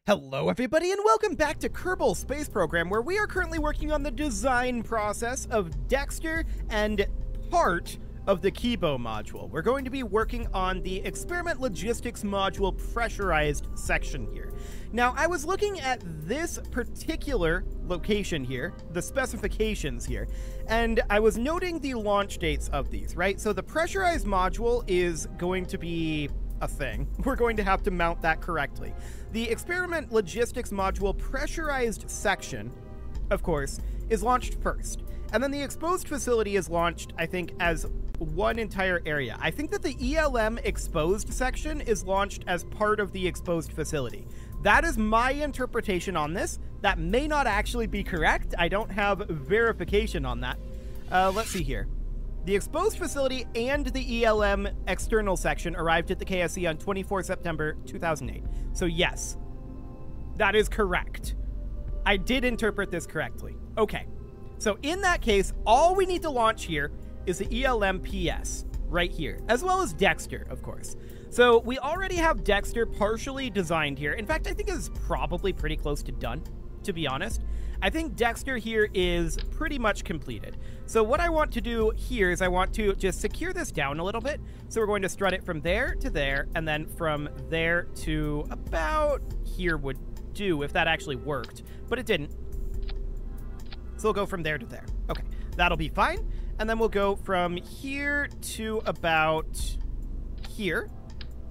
Hello everybody and welcome back to Kerbal Space Program, where we are currently working on the design process of Dexter and part of the Kerbal module. We're going to be working on the experiment logistics module pressurized section here. Now, I was looking at this particular location here, the specifications here, and I was noting the launch dates of these, right? So the pressurized module is going to be a thing. We're going to have to mount that correctly. The experiment logistics module pressurized section, of course, is launched first. And then the exposed facility is launched, I think, as one entire area. I think that the ELM exposed section is launched as part of the exposed facility. That is my interpretation on this. That may not actually be correct. I don't have verification on that. Let's see here. The exposed facility and the ELM external section arrived at the KSC on 24 September 2008. So yes, that is correct. I did interpret this correctly. Okay, so in that case, all we need to launch here is the ELM PS right here, as well as Dexter, of course. So we already have Dexter partially designed here. In fact, I think it's probably pretty close to done, to be honest. I think Dexter here is pretty much completed. So what I want to do here is I want to just secure this down a little bit. So we're going to strut it from there to there, and then from there to about here would do if that actually worked, but it didn't. So we'll go from there to there. Okay, that'll be fine. And then we'll go from here to about here,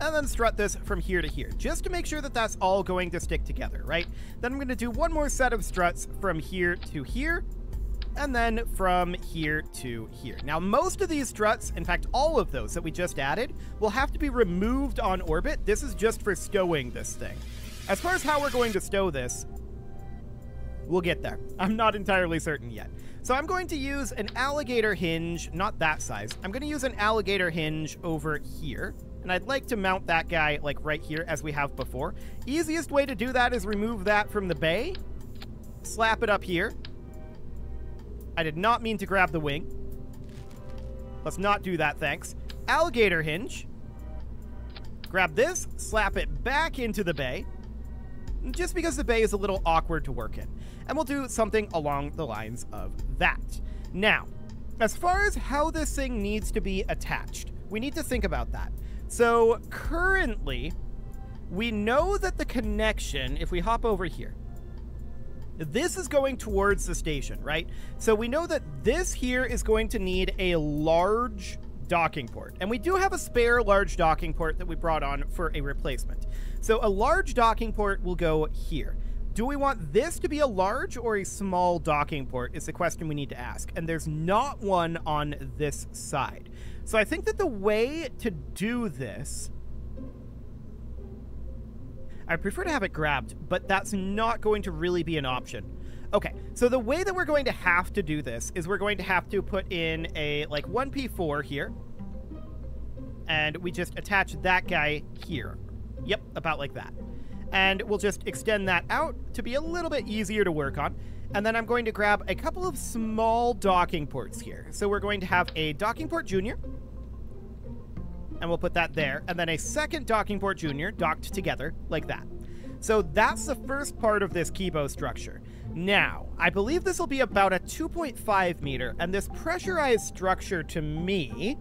and then strut this from here to here, just to make sure that that's all going to stick together, right? Then I'm going to do one more set of struts from here to here, and then from here to here. Now, most of these struts, in fact, all of those that we just added, will have to be removed on orbit. This is just for stowing this thing. As far as how we're going to stow this, we'll get there. I'm not entirely certain yet. So I'm going to use an alligator hinge, not that size. I'm going to use an alligator hinge over here. And I'd like to mount that guy, like, right here, as we have before. Easiest way to do that is remove that from the bay. Slap it up here. I did not mean to grab the wing. Let's not do that, thanks. Alligator hinge. Grab this, slap it back into the bay. Just because the bay is a little awkward to work in. And we'll do something along the lines of that. Now, as far as how this thing needs to be attached, we need to think about that. So currently, we know that the connection, if we hop over here, this is going towards the station, right? So we know that this here is going to need a large docking port. And we do have a spare large docking port that we brought on for a replacement. So a large docking port will go here. Do we want this to be a large or a small docking port is the question we need to ask. And there's not one on this side. So I think that the way to do this, I prefer to have it grabbed, but that's not going to really be an option. Okay, so the way that we're going to have to do this is we're going to have to put in a, like, 1P4 here. And we just attach that guy here. Yep, about like that. And we'll just extend that out to be a little bit easier to work on. And then I'm going to grab a couple of small docking ports here. So we're going to have a docking port junior. And we'll put that there. And then a second docking port junior docked together like that. So that's the first part of this Kerbal structure. Now, I believe this will be about a 2.5 meter. And this pressurized structure to me,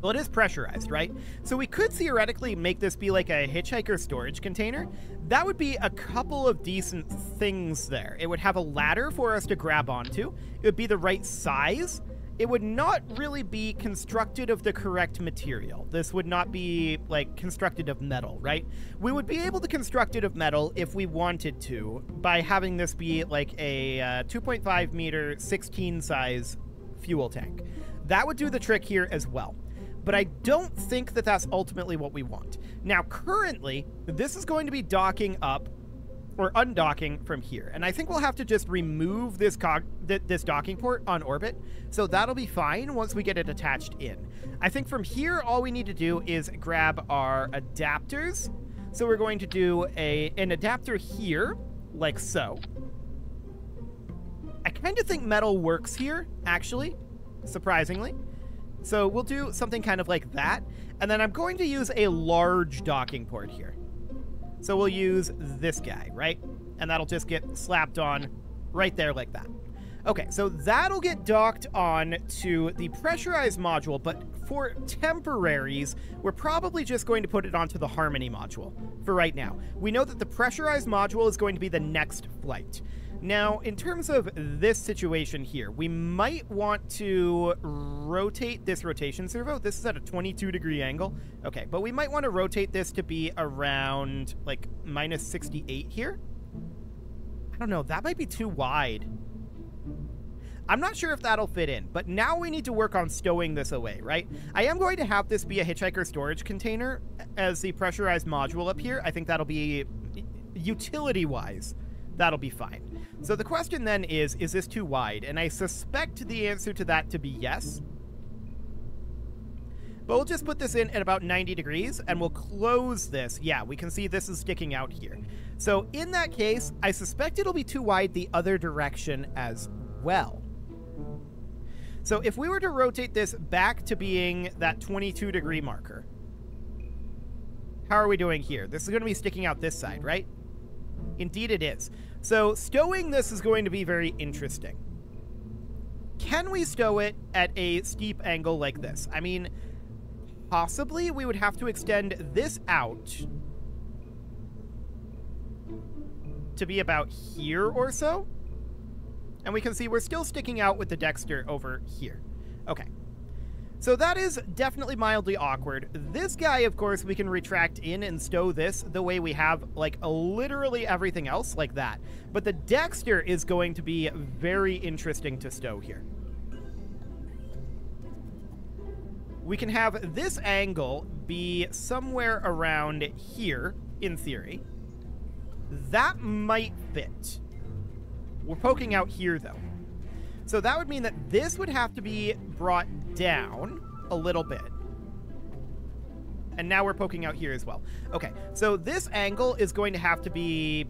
well, it is pressurized, right? So we could theoretically make this be like a hitchhiker storage container. That would be a couple of decent things there. It would have a ladder for us to grab onto. It would be the right size. It would not really be constructed of the correct material. This would not be, like, constructed of metal, right? We would be able to construct it of metal if we wanted to by having this be like a 2.5 meter 16 size fuel tank. That would do the trick here as well. But I don't think that that's ultimately what we want. Now, currently, this is going to be docking up or undocking from here. And I think we'll have to just remove this docking port on orbit. So that'll be fine once we get it attached in. I think from here, all we need to do is grab our adapters. So we're going to do an adapter here, like so. I kind of think metal works here, actually, surprisingly. So we'll do something kind of like that. And then I'm going to use a large docking port here. So we'll use this guy, right? And that'll just get slapped on right there like that. Okay, so that'll get docked on to the pressurized module, but for temporaries, we're probably just going to put it onto the Harmony module for right now. We know that the pressurized module is going to be the next flight. Now, in terms of this situation here, we might want to rotate this rotation servo. This is at a 22-degree angle. Okay, but we might want to rotate this to be around, like, minus 68 here. I don't know, that might be too wide. I'm not sure if that'll fit in, but now we need to work on stowing this away, right? I am going to have this be a hitchhiker storage container as the pressurized module up here. I think that'll be, utility-wise, that'll be fine. So the question then is this too wide? And I suspect the answer to that to be yes. But we'll just put this in at about 90 degrees, and we'll close this. Yeah, we can see this is sticking out here. So in that case, I suspect it'll be too wide the other direction as well. So if we were to rotate this back to being that 22-degree marker, how are we doing here? This is going to be sticking out this side, right? Indeed it is. So stowing this is going to be very interesting. Can we stow it at a steep angle like this? I mean, possibly we would have to extend this out to be about here or so. And we can see we're still sticking out with the Dexter over here. Okay. So that is definitely mildly awkward. This guy, of course, we can retract in and stow this the way we have, like, literally everything else like that. But the Dexter is going to be very interesting to stow here. We can have this angle be somewhere around here, in theory. That might fit. We're poking out here, though. So that would mean that this would have to be brought down a little bit. And now we're poking out here as well. Okay, so this angle is going to have to be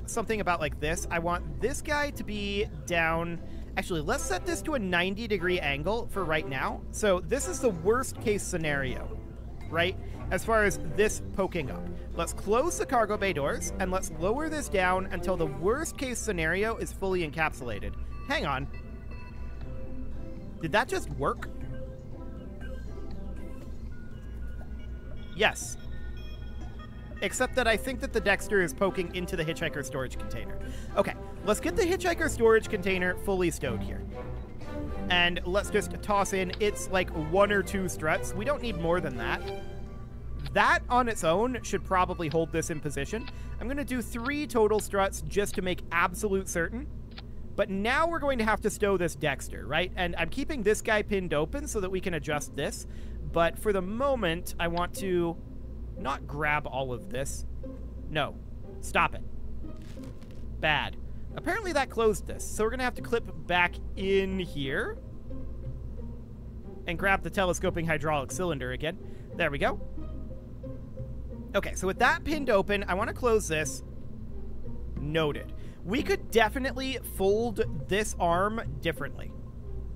something about like this. I want this guy to be down. Actually, let's set this to a 90-degree angle for right now. So this is the worst-case scenario, right? As far as this poking up. Let's close the cargo bay doors, and let's lower this down until the worst-case scenario is fully encapsulated. Hang on. Did that just work? Yes. Except that I think that the Dexter is poking into the hitchhiker storage container. Okay, let's get the hitchhiker storage container fully stowed here. And let's just toss in, it's like 1 or 2 struts. We don't need more than that. That on its own should probably hold this in position. I'm going to do 3 total struts just to make absolute certain. But now we're going to have to stow this Dexter, right? And I'm keeping this guy pinned open so that we can adjust this. But for the moment, I want to not grab all of this. No. Stop it. Bad. Apparently that closed this. So we're going to have to clip back in here. And grab the telescoping hydraulic cylinder again. There we go. Okay, so with that pinned open, I want to close this. Noted. We could definitely fold this arm differently.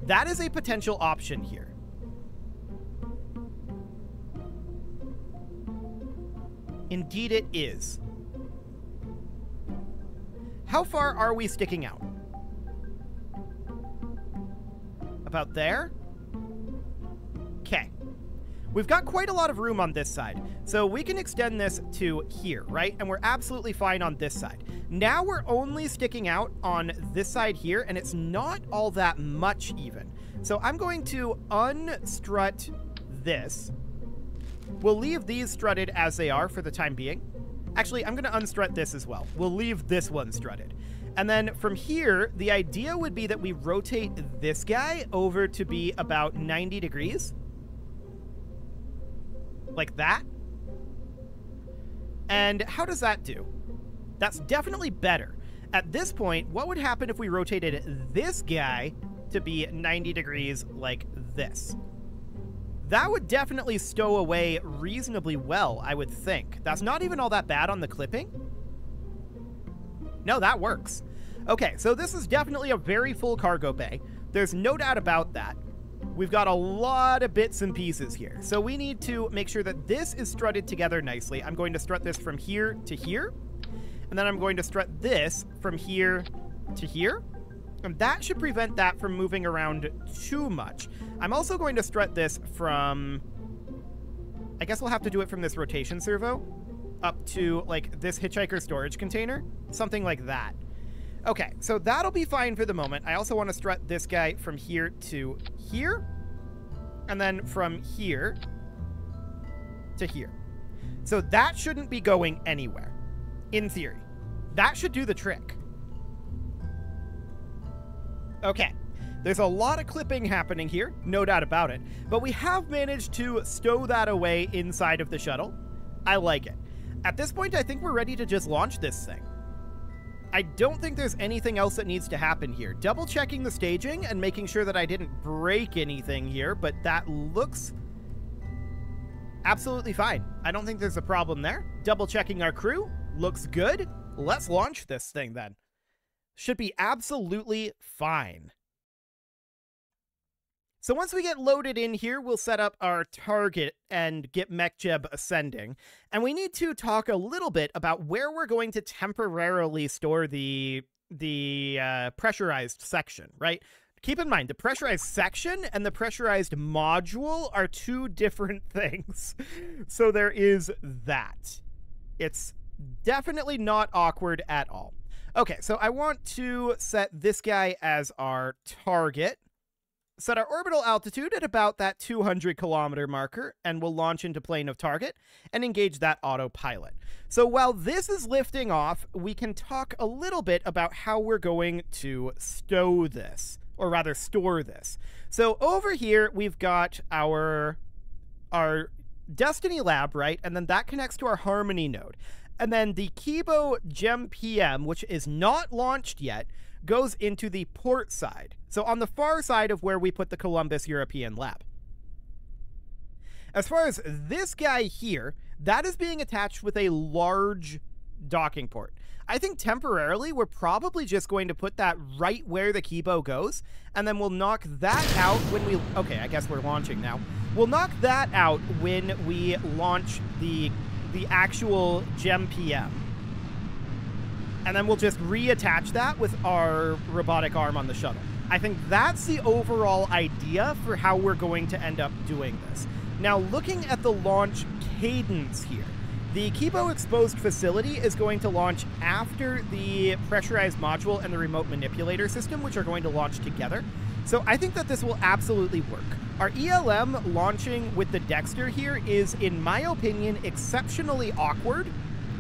That is a potential option here. Indeed it is. How far are we sticking out? About there? Okay. We've got quite a lot of room on this side, so we can extend this to here, right? And we're absolutely fine on this side. Now we're only sticking out on this side here, and it's not all that much even. So I'm going to unstrut this. We'll leave these strutted as they are for the time being. Actually, I'm going to unstrut this as well. We'll leave this one strutted. And then from here, the idea would be that we rotate this guy over to be about 90 degrees. Like that. And how does that do? That's definitely better. At this point, what would happen if we rotated this guy to be 90 degrees like this? That would definitely stow away reasonably well, I would think. That's not even all that bad on the clipping. No, that works. Okay, so this is definitely a very full cargo bay. There's no doubt about that. we've got a lot of bits and pieces here. So we need to make sure that this is strutted together nicely. I'm going to strut this from here to here. And then I'm going to strut this from here to here. And that should prevent that from moving around too much. I'm also going to strut this from... I guess we'll have to do it from this rotation servo up to, like, this hitchhiker storage container. Something like that. Okay, so that'll be fine for the moment. I also want to strut this guy from here to here. And then from here to here. So that shouldn't be going anywhere, in theory. That should do the trick. Okay, there's a lot of clipping happening here, no doubt about it, but we have managed to stow that away inside of the shuttle. I like it. At this point, I think we're ready to just launch this thing. I don't think there's anything else that needs to happen here. Double checking the staging and making sure that I didn't break anything here, but that looks absolutely fine. I don't think there's a problem there. Double checking our crew, looks good. Let's launch this thing then. Should be absolutely fine. So once we get loaded in here, we'll set up our target and get MechJeb ascending. And we need to talk a little bit about where we're going to temporarily store the pressurized section, right? Keep in mind, the pressurized section and the pressurized module are two different things. So there is that. It's definitely not awkward at all. Okay, so I want to set this guy as our target. Set our orbital altitude at about that 200 kilometer marker, and we'll launch into plane of target and engage that autopilot. So while this is lifting off, we can talk a little bit about how we're going to stow this, or rather store this. So over here, we've got our Destiny lab, right? And then that connects to our Harmony node. And then the Kerbal Gem PM, which is not launched yet, goes into the port side. So on the far side of where we put the Columbus European lab. As far as this guy here, that is being attached with a large docking port. I think temporarily we're probably just going to put that right where the Kerbal goes, and then we'll knock that out when we... Okay, I guess we're launching now. We'll knock that out when we launch the actual Gem PM. And then we'll just reattach that with our robotic arm on the shuttle. I think that's the overall idea for how we're going to end up doing this. Now, looking at the launch cadence here, the Kerbal exposed facility is going to launch after the pressurized module and the remote manipulator system, which are going to launch together. So I think that this will absolutely work. Our ELM launching with the Dexter here is, in my opinion, exceptionally awkward,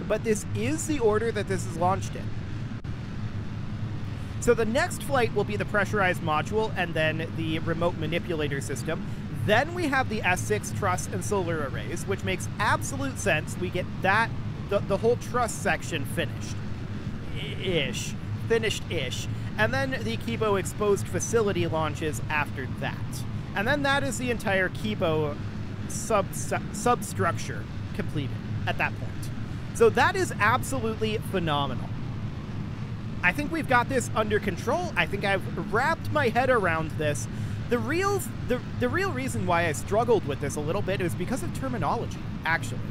but this is the order that this is launched in. So the next flight will be the pressurized module and then the remote manipulator system. Then we have the S6 truss and solar arrays, which makes absolute sense. We get that, the whole truss section finished-ish. Finished-ish. And then the Kerbal exposed facility launches after that. And then that is the entire Kerbal substructure completed at that point. So that is absolutely phenomenal. I think we've got this under control. I think I've wrapped my head around this. The real reason why I struggled with this a little bit is because of terminology, actually.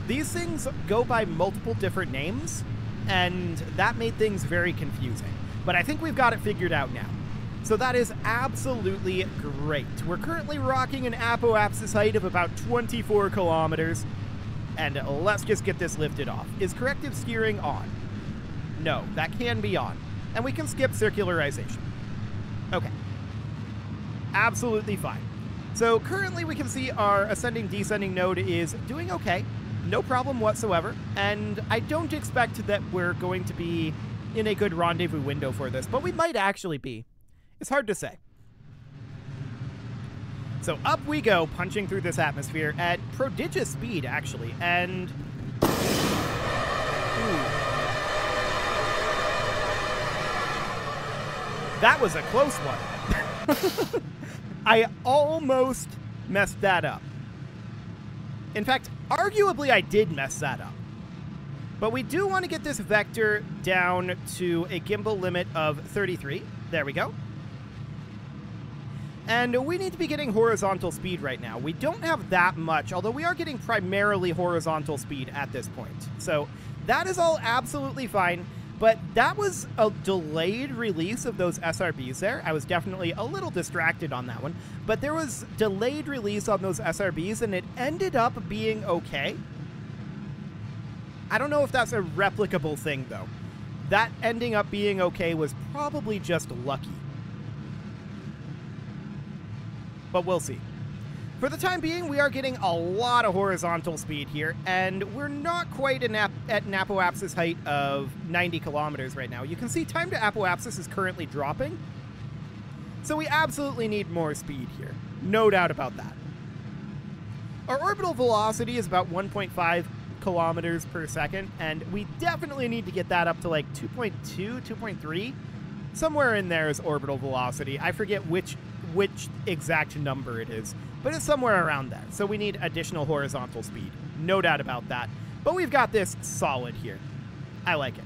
These things go by multiple different names, and that made things very confusing. But I think we've got it figured out now. So that is absolutely great. We're currently rocking an apoapsis height of about 24 kilometers. And let's just get this lifted off. Is corrective steering on? No, that can be on. And we can skip circularization. Okay. Absolutely fine. So currently we can see our ascending descending node is doing okay. No problem whatsoever. And I don't expect that we're going to be in a good rendezvous window for this, but we might actually be. It's hard to say. So up we go, punching through this atmosphere at prodigious speed, actually, and... Ooh. That was a close one. I almost messed that up. In fact, arguably I did mess that up. But we do want to get this vector down to a gimbal limit of 33. There we go. And we need to be getting horizontal speed right now. We don't have that much, although we are getting primarily horizontal speed at this point. So that is all absolutely fine. But that was a delayed release of those SRBs there. I was definitely a little distracted on that one. But there was delayed release on those SRBs, and it ended up being okay. I don't know if that's a replicable thing, though. That ending up being okay was probably just lucky. But we'll see. For the time being, we are getting a lot of horizontal speed here, and we're not quite at an apoapsis height of 90 kilometers right now. You can see time to apoapsis is currently dropping, so we absolutely need more speed here. No doubt about that. Our orbital velocity is about 1.5 kilometers per second, and we definitely need to get that up to like 2.2, 2.3. Somewhere in there is orbital velocity. I forget which exact number it is, but it's somewhere around there. So we need additional horizontal speed. No doubt about that. But we've got this solid here. I like it.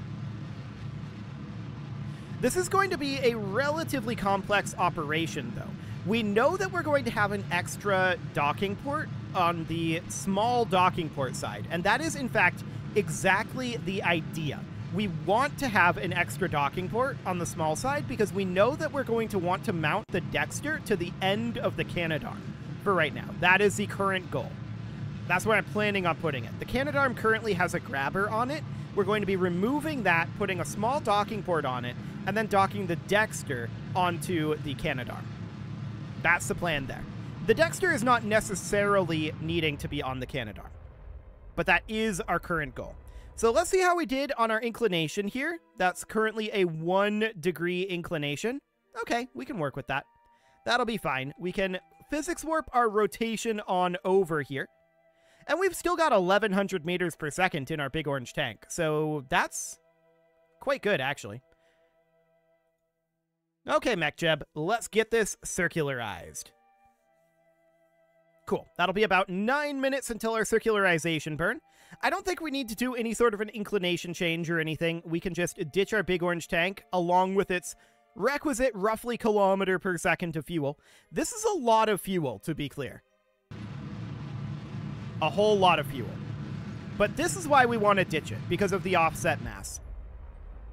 This is going to be a relatively complex operation, though. We know that we're going to have an extra docking port on the small docking port side, and that is, in fact, exactly the idea. We want to have an extra docking port on the small side because we know that we're going to want to mount the Dexter to the end of the Canadarm for right now. That is the current goal. That's where I'm planning on putting it. The Canadarm currently has a grabber on it. We're going to be removing that, putting a small docking port on it, and then docking the Dexter onto the Canadarm. That's the plan there. The Dexter is not necessarily needing to be on the Canadarm, but that is our current goal. So let's see how we did on our inclination here. That's currently a 1 degree inclination. Okay, we can work with that. That'll be fine. We can physics warp our rotation on over here. And we've still got 1,100 meters per second in our big orange tank. So that's quite good, actually. Okay, MechJeb, let's get this circularized. Cool. That'll be about 9 minutes until our circularization burn. I don't think we need to do any sort of an inclination change or anything. We can just ditch our big orange tank along with its requisite roughly kilometer per second of fuel. This is a lot of fuel, to be clear. A whole lot of fuel. But this is why we want to ditch it, because of the offset mass.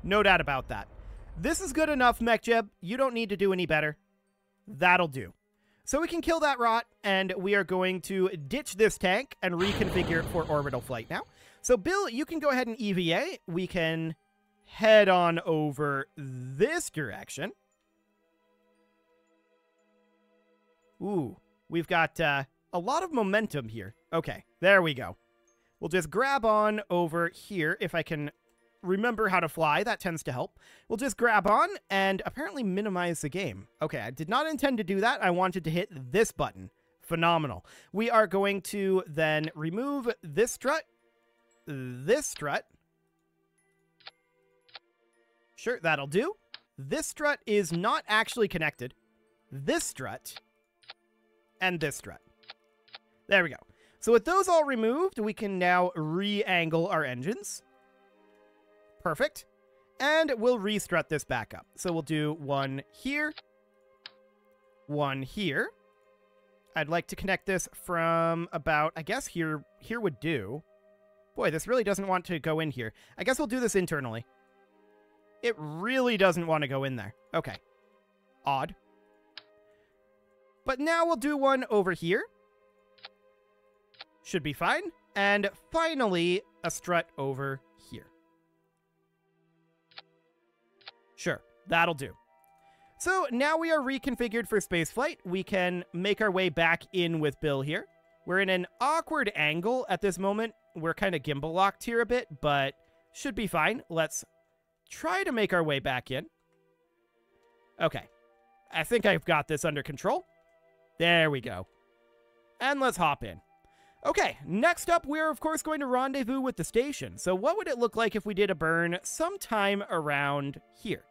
No doubt about that. This is good enough, MechJeb. You don't need to do any better. That'll do. So we can kill that rot, and we are going to ditch this tank and reconfigure it for orbital flight now. So, Bill, you can go ahead and EVA. We can head on over this direction. Ooh, we've got a lot of momentum here. Okay, there we go. We'll just grab on over here if I can remember how to fly. That tends to help. We'll just grab on and apparently minimize the game. Okay, I did not intend to do that. I wanted to hit this button. Phenomenal. We are going to then remove this strut. This strut. Sure, that'll do. This strut is not actually connected. This strut. And this strut. There we go. So with those all removed, we can now re-angle our engines. Perfect. And we'll restrut this back up. So we'll do one here. One here. I'd like to connect this from about, I guess here would do. Boy, this really doesn't want to go in here. I guess we'll do this internally. It really doesn't want to go in there. Okay. Odd. But now we'll do one over here. Should be fine. And finally, a strut over here. Sure, that'll do. So now we are reconfigured for spaceflight. We can make our way back in with Bill here. We're in an awkward angle at this moment. We're kind of gimbal locked here a bit, but should be fine. Let's try to make our way back in. Okay. I think I've got this under control. There we go. And let's hop in. Okay, next up, we're of course going to rendezvous with the station. So what would it look like if we did a burn sometime around here?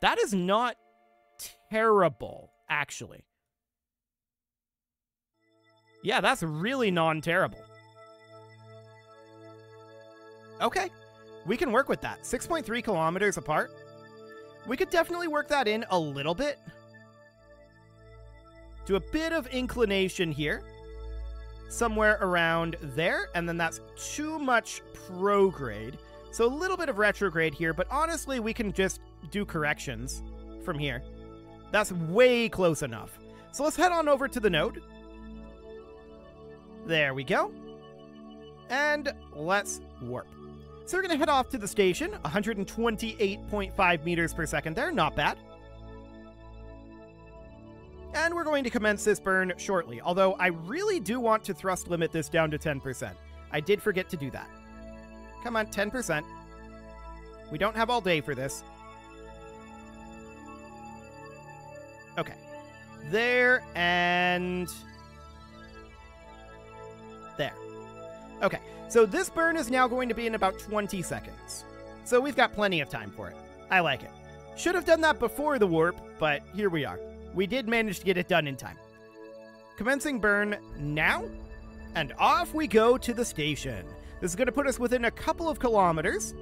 That is not terrible, actually. Yeah, that's really non-terrible. Okay, we can work with that. 6.3 kilometers apart. We could definitely work that in a little bit. do a bit of inclination here, somewhere around there, and then that's too much prograde. So a little bit of retrograde here, but honestly, we can just do corrections from here. That's way close enough. So let's head on over to the node. There we go. And let's warp. So we're going to head off to the station, 128.5 meters per second there, not bad. And we're going to commence this burn shortly, although I really do want to thrust limit this down to 10%. I did forget to do that. Come on, 10%. We don't have all day for this. Okay. There and there. Okay, so this burn is now going to be in about 20 seconds. So we've got plenty of time for it. I like it. Should have done that before the warp, but here we are. We did manage to get it done in time. Commencing burn now, and off we go to the station. This is going to put us within a couple of kilometers,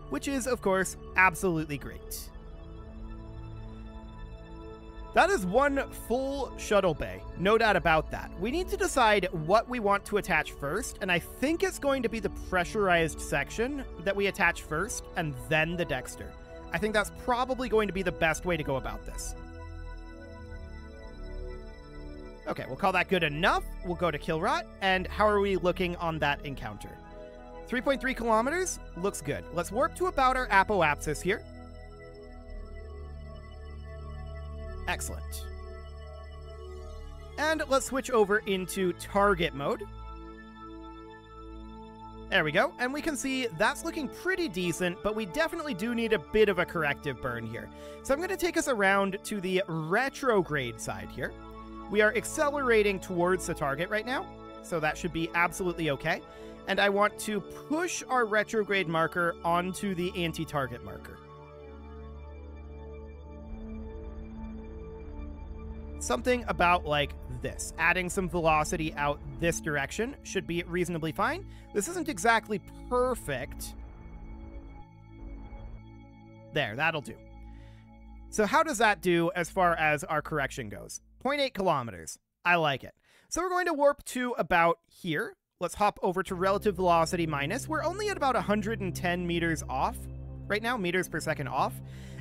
which is, of course, absolutely great. That is one full shuttle bay, no doubt about that. We need to decide what we want to attach first, and I think it's going to be the pressurized section that we attach first, and then the Dexter. I think that's probably going to be the best way to go about this. Okay, we'll call that good enough. We'll go to Kilrot, and how are we looking on that encounter? 3.3 kilometers? Looks good. Let's warp to about our apoapsis here. Excellent. And let's switch over into target mode. There we go. And we can see that's looking pretty decent, but we definitely do need a bit of a corrective burn here. So I'm going to take us around to the retrograde side here. We are accelerating towards the target right now, so that should be absolutely okay. And I want to push our retrograde marker onto the anti-target marker. Something about like this. Adding some velocity out this direction should be reasonably fine. This isn't exactly perfect. There, that'll do. So how does that do as far as our correction goes? 0.8 kilometers. I like it. So we're going to warp to about here. Let's hop over to relative velocity minus. We're only at about 110 meters off right now, meters per second off.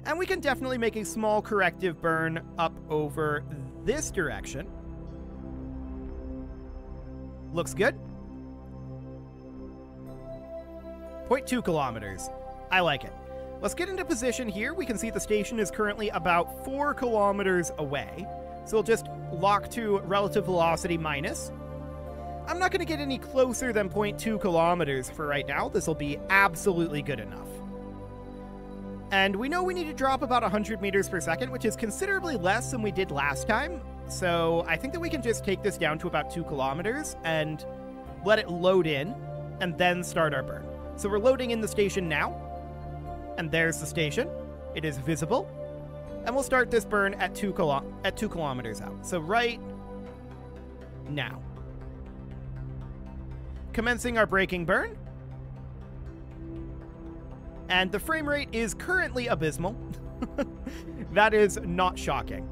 And we can definitely make a small corrective burn up over this direction. Looks good. 0.2 kilometers. I like it. Let's get into position here. We can see the station is currently about 4 kilometers away. So we'll just lock to relative velocity minus. I'm not going to get any closer than 0.2 kilometers for right now. This will be absolutely good enough. And we know we need to drop about 100 meters per second, which is considerably less than we did last time. So I think that we can just take this down to about 2 kilometers and let it load in and then start our burn. So we're loading in the station now. And there's the station. It is visible. And we'll start this burn at 2 kilometers out. So right now. Commencing our braking burn. And the frame rate is currently abysmal. That is not shocking.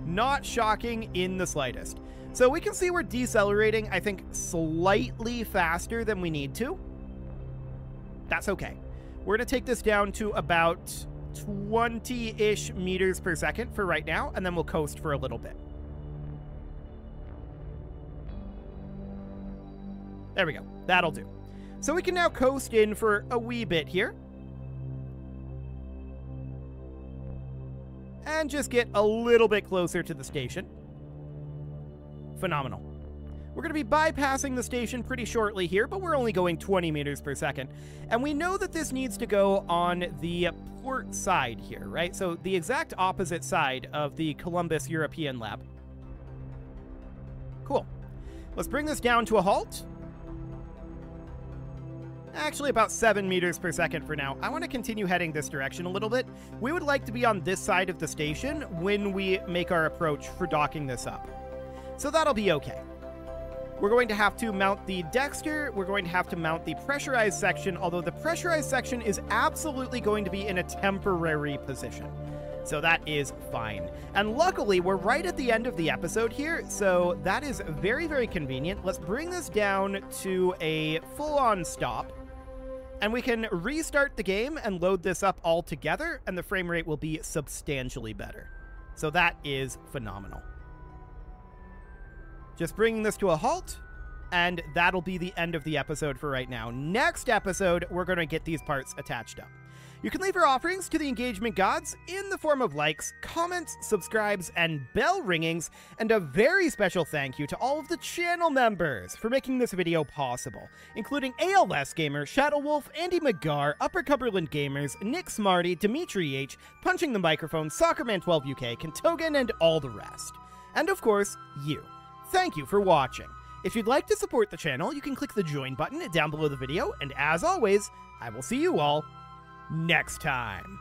Not shocking in the slightest. So we can see we're decelerating, I think, slightly faster than we need to. That's okay. We're going to take this down to about 20-ish meters per second for right now, and then we'll coast for a little bit. There we go. That'll do. So we can now coast in for a wee bit here. And just get a little bit closer to the station. Phenomenal. We're going to be bypassing the station pretty shortly here, but we're only going 20 meters per second. And we know that this needs to go on the port side here, right? So the exact opposite side of the Columbus European lab. Cool. Let's bring this down to a halt. Actually, about 7 meters per second for now. I want to continue heading this direction a little bit. We would like to be on this side of the station when we make our approach for docking this up. So that'll be okay. We're going to have to mount the Dexter. We're going to have to mount the pressurized section, although the pressurized section is absolutely going to be in a temporary position. So that is fine. And luckily, we're right at the end of the episode here, so that is very, very convenient. Let's bring this down to a full-on stop, and we can restart the game and load this up all together, and the frame rate will be substantially better. So that is phenomenal. Just bringing this to a halt, and that'll be the end of the episode for right now. Next episode, we're going to get these parts attached up. You can leave your offerings to the engagement gods in the form of likes, comments, subscribes, and bell ringings, and a very special thank you to all of the channel members for making this video possible, including ALS Gamer, Shadow Wolf, Andy McGar, Upper Cumberland Gamers, Nick Smarty, Dimitri H, Punching the Microphone, Soccerman12 UK, Kentogan, and all the rest. And of course, you. Thank you for watching. If you'd like to support the channel, you can click the join button down below the video, and as always, I will see you all next time.